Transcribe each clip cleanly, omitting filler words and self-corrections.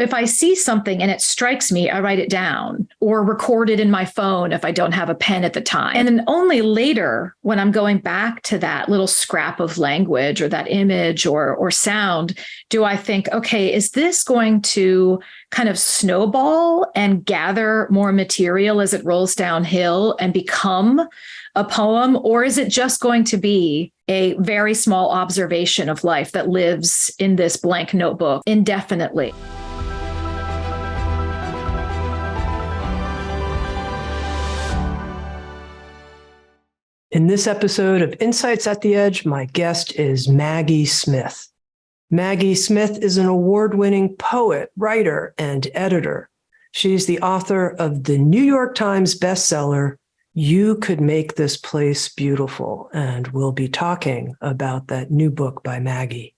if I see something and it strikes me, I write it down or record it in my phone if I don't have a pen at the time. And then only later, when I'm going back to that little scrap of language or that image or sound, do I think, okay, is this going to kind of snowball and gather more material as it rolls downhill and become a poem? Or is it just going to be a very small observation of life that lives in this blank notebook indefinitely? In this episode of Insights at the Edge, my guest is Maggie Smith. Maggie Smith is an award-winning poet, writer, and editor. She's the author of the New York Times bestseller, You Could Make This Place Beautiful, and we'll be talking about that new book by Maggie.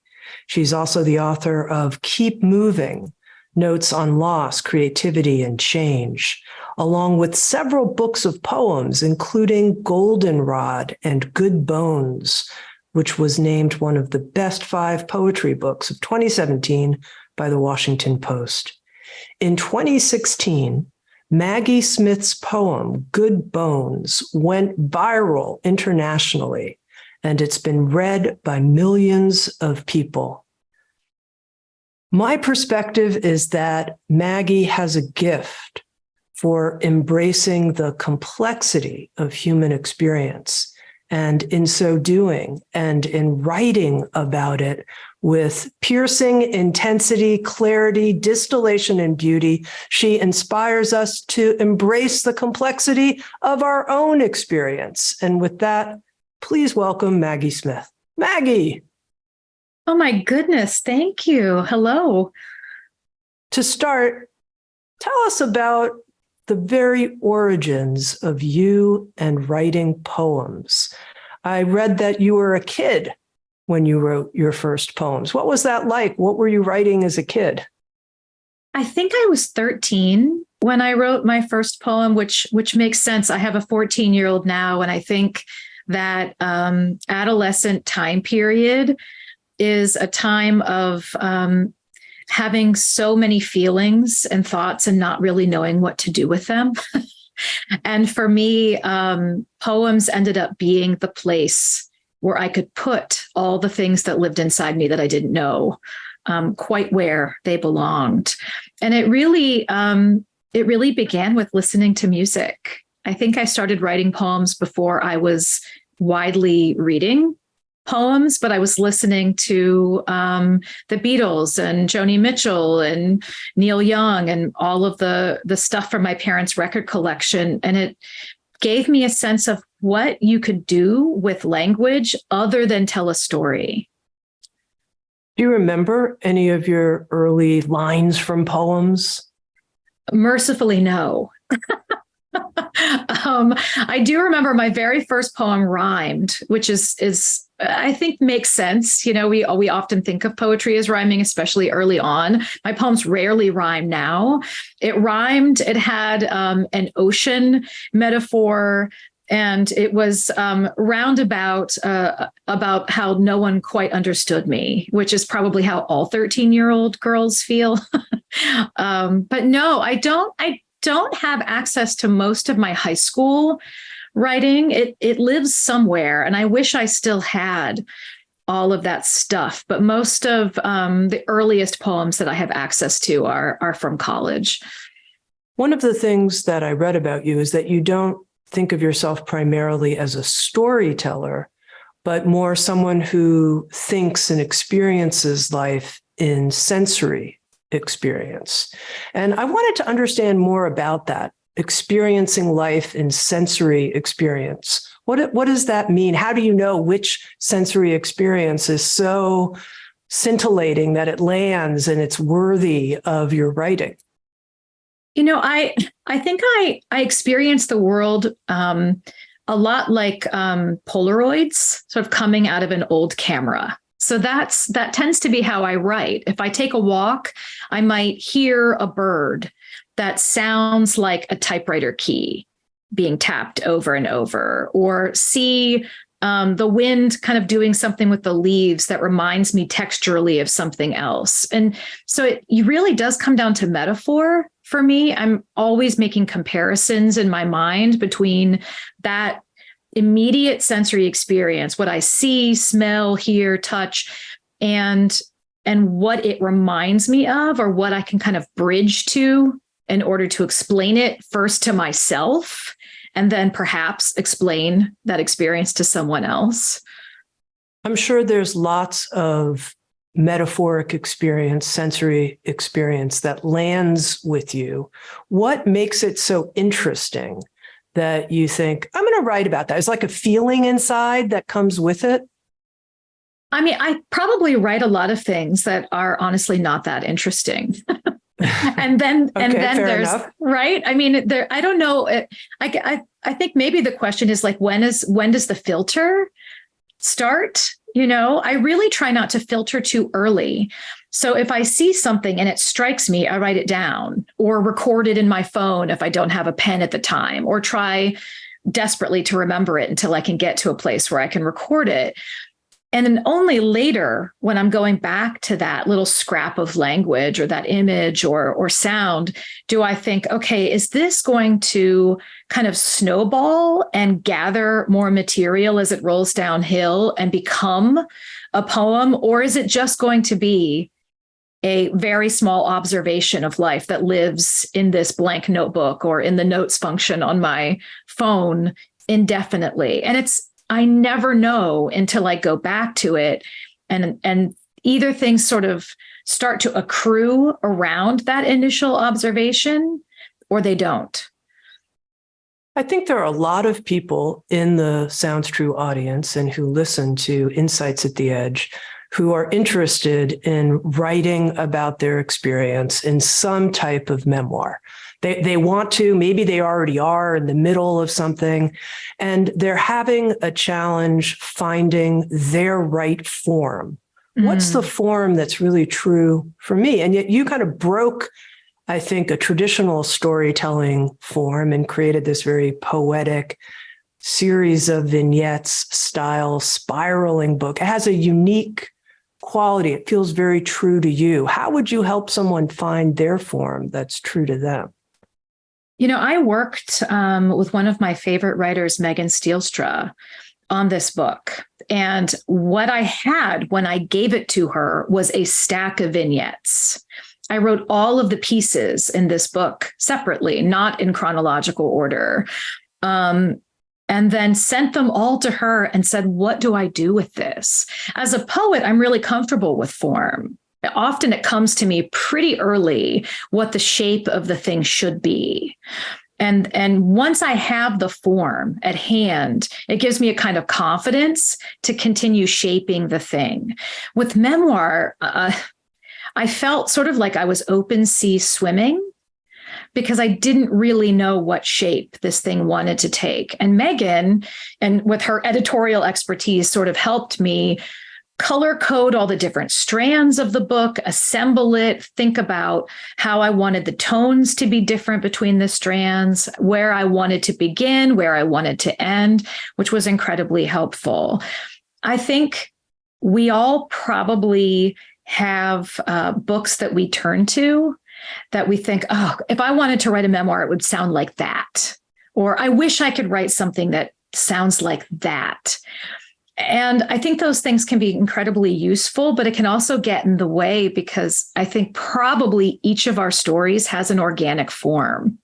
She's also the author of Keep Moving, Notes on Loss, Creativity, and Change, along with several books of poems, including Goldenrod and Good Bones, which was named one of the best 5 poetry books of 2017 by the Washington Post. In 2016, Maggie Smith's poem, Good Bones, went viral internationally, and it's been read by millions of people. My perspective is that Maggie has a gift for embracing the complexity of human experience, and in so doing, and in writing about it with piercing intensity, clarity, distillation, and beauty, she inspires us to embrace the complexity of our own experience. And with that, please welcome Maggie Smith. Maggie! Oh my goodness, thank you. Hello. To start, tell us about the very origins of you and writing poems. I read that you were a kid when you wrote your first poems. What was that like? What were you writing as a kid? I think I was 13 when I wrote my first poem, which makes sense. I have a 14-year-old now, and I think that adolescent time period is a time of having so many feelings and thoughts and not really knowing what to do with them. And for me, poems ended up being the place where I could put all the things that lived inside me that I didn't know quite where they belonged. And it really began with listening to music. I think I started writing poems before I was widely reading poems, but I was listening to the Beatles and Joni Mitchell and Neil Young and all of the stuff from my parents' record collection. And it gave me a sense of what you could do with language other than tell a story. Do you remember any of your early lines from poems? Mercifully, no. I do remember my very first poem rhymed, which is I think makes sense. You know, we often think of poetry as rhyming, especially early on. My poems rarely rhyme now. It rhymed. It had an ocean metaphor, and it was roundabout about how no one quite understood me, which is probably how all 13-year-old girls feel. But no, I don't have access to most of my high school writing. It lives somewhere, and I wish I still had all of that stuff. But most of the earliest poems that I have access to are from college. One of the things that I read about you is that you don't think of yourself primarily as a storyteller, but more someone who thinks and experiences life in sensory experience. And I wanted to understand more about that, experiencing life in sensory experience. What does that mean? How do you know which sensory experience is so scintillating that it lands and it's worthy of your writing? You know, I think I experience the world a lot like Polaroids, sort of coming out of an old camera. So that tends to be how I write. If I take a walk, I might hear a bird that sounds like a typewriter key being tapped over and over, or see the wind kind of doing something with the leaves that reminds me texturally of something else. And so it really does come down to metaphor for me. I'm always making comparisons in my mind between that immediate sensory experience, what I see, smell, hear, touch, and what it reminds me of, or what I can kind of bridge to in order to explain it first to myself, and then perhaps explain that experience to someone else. I'm sure there's lots of metaphoric experience, sensory experience that lands with you. What makes it so interesting that you think, I'm going to write about that? It's like a feeling inside that comes with it. I mean, I probably write a lot of things that are honestly not that interesting. and then there's enough. Right. I mean, I don't know. I think maybe the question is like, when does the filter start? I really try not to filter too early. So if I see something and it strikes me, I write it down or record it in my phone if I don't have a pen at the time, or try desperately to remember it until I can get to a place where I can record it. And then only later, when I'm going back to that little scrap of language or that image or sound, do I think, okay, is this going to kind of snowball and gather more material as it rolls downhill and become a poem? Or is it just going to be a very small observation of life that lives in this blank notebook or in the notes function on my phone indefinitely? And I never know until I go back to it, and either things sort of start to accrue around that initial observation, or they don't. I think there are a lot of people in the Sounds True audience and who listen to Insights at the Edge who are interested in writing about their experience in some type of memoir. They want to, maybe they already are in the middle of something, and they're having a challenge finding their right form. What's the form that's really true for me? And yet you kind of broke, I think, a traditional storytelling form and created this very poetic series of vignettes style spiraling book. It has a unique quality. It feels very true to you. How would you help someone find their form that's true to them? I worked with one of my favorite writers, Megan Steelstra, on this book. And what I had when I gave it to her was a stack of vignettes. I wrote all of the pieces in this book separately, not in chronological order, and then sent them all to her and said, what do I do with this? As a poet, I'm really comfortable with form. Often it comes to me pretty early what the shape of the thing should be. And once I have the form at hand, it gives me a kind of confidence to continue shaping the thing. With memoir, I felt sort of like I was open sea swimming because I didn't really know what shape this thing wanted to take. And Megan, and with her editorial expertise, sort of helped me color code all the different strands of the book, assemble it, think about how I wanted the tones to be different between the strands, where I wanted to begin, where I wanted to end, which was incredibly helpful. I think we all probably have books that we turn to that we think, oh, if I wanted to write a memoir, it would sound like that. Or I wish I could write something that sounds like that. And I think those things can be incredibly useful, but it can also get in the way because I think probably each of our stories has an organic form.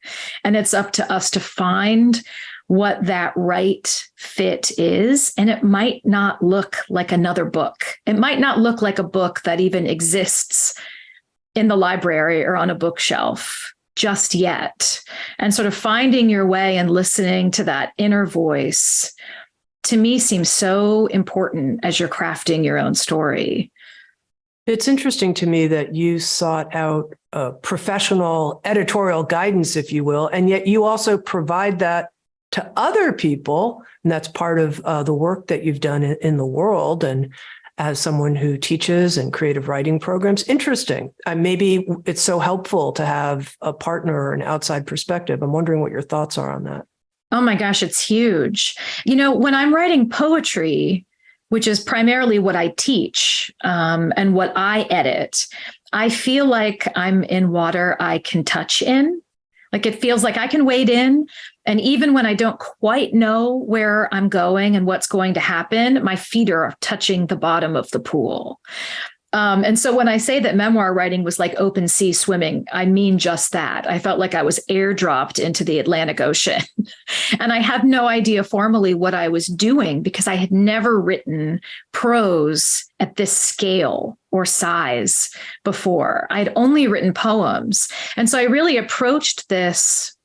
And it's up to us to find what that right fit is. And it might not look like another book. It might not look like a book that even exists in the library or on a bookshelf just yet. And sort of finding your way and listening to that inner voice, to me, seems so important as you're crafting your own story. It's interesting to me that you sought out professional editorial guidance, if you will, and yet you also provide that to other people. And that's part of the work that you've done in the world. And as someone who teaches and creative writing programs, interesting. Maybe it's so helpful to have a partner or an outside perspective. I'm wondering what your thoughts are on that. Oh my gosh, it's huge. When I'm writing poetry, which is primarily what I teach and what I edit, I feel like I'm in water I can touch in. Like it feels like I can wade in. And even when I don't quite know where I'm going and what's going to happen, my feet are touching the bottom of the pool. And so when I say that memoir writing was like open sea swimming, I mean just that. I felt like I was airdropped into the Atlantic Ocean. And I had no idea formally what I was doing because I had never written prose at this scale or size before. I'd only written poems. And so I really approached this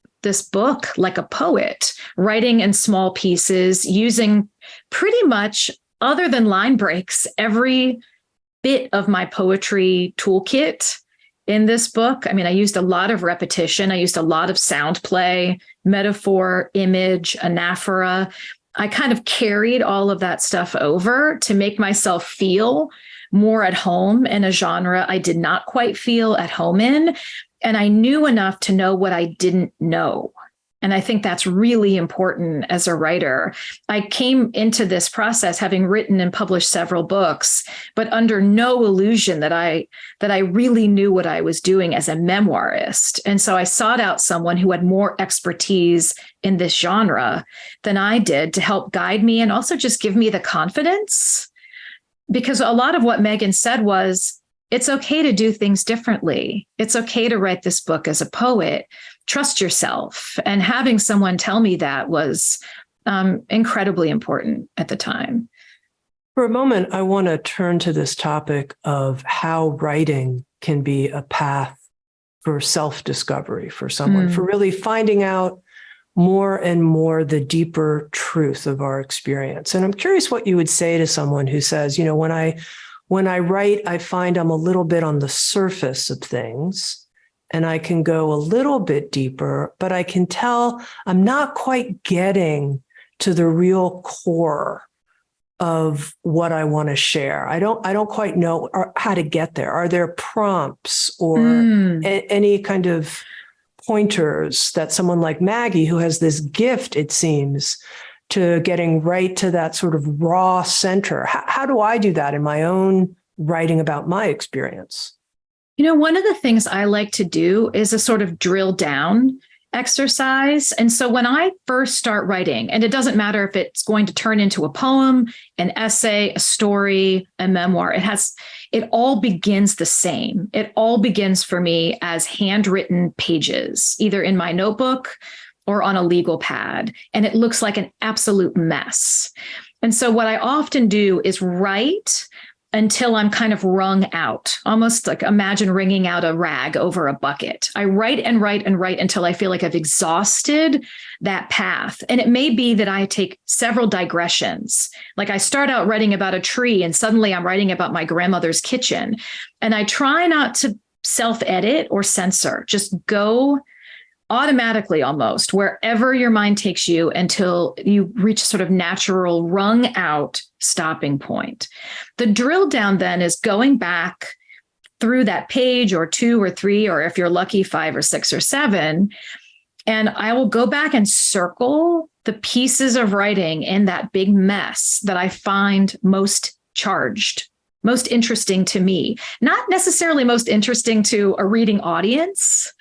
book like a poet, writing in small pieces, using pretty much, other than line breaks, every bit of my poetry toolkit in this book. I mean, I used a lot of repetition. I used a lot of sound play, metaphor, image, anaphora. I kind of carried all of that stuff over to make myself feel more at home in a genre I did not quite feel at home in. And I knew enough to know what I didn't know. And I think that's really important as a writer. I came into this process having written and published several books, but under no illusion that I really knew what I was doing as a memoirist. And so I sought out someone who had more expertise in this genre than I did to help guide me and also just give me the confidence. Because a lot of what Megan said was, it's okay to do things differently. It's okay to write this book as a poet. Trust yourself. And having someone tell me that was incredibly important at the time. For a moment, I want to turn to this topic of how writing can be a path for self-discovery for someone, for really finding out more and more the deeper truth of our experience. And I'm curious what you would say to someone who says, when I write, I find I'm a little bit on the surface of things and I can go a little bit deeper, but I can tell I'm not quite getting to the real core of what I want to share. I don't quite know how to get there. Are there prompts or any kind of pointers that someone like Maggie, who has this gift, it seems, to getting right to that sort of raw center? How do I do that in my own writing about my experience? One of the things I like to do is a sort of drill down exercise. And so when I first start writing, and it doesn't matter if it's going to turn into a poem, an essay, a story, a memoir, it all begins the same. It all begins for me as handwritten pages, either in my notebook or on a legal pad. And it looks like an absolute mess. And so what I often do is write until I'm kind of wrung out, almost like imagine wringing out a rag over a bucket. I write and write and write until I feel like I've exhausted that path. And it may be that I take several digressions. Like I start out writing about a tree and suddenly I'm writing about my grandmother's kitchen. And I try not to self-edit or censor, just go automatically almost wherever your mind takes you until you reach a sort of natural wrung out stopping point. The drill down then is going back through that page or two or three, or if you're lucky, 5 or 6 or 7. And I will go back and circle the pieces of writing in that big mess that I find most charged, most interesting to me, not necessarily most interesting to a reading audience,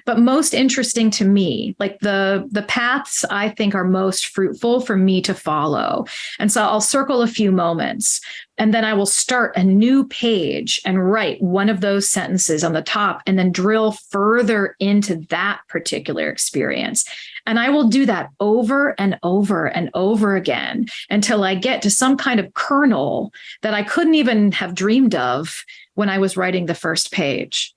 but most interesting to me, like the paths I think are most fruitful for me to follow. And so I'll circle a few moments, and then I will start a new page and write one of those sentences on the top and then drill further into that particular experience. And I will do that over and over and over again until I get to some kind of kernel that I couldn't even have dreamed of when I was writing the first page.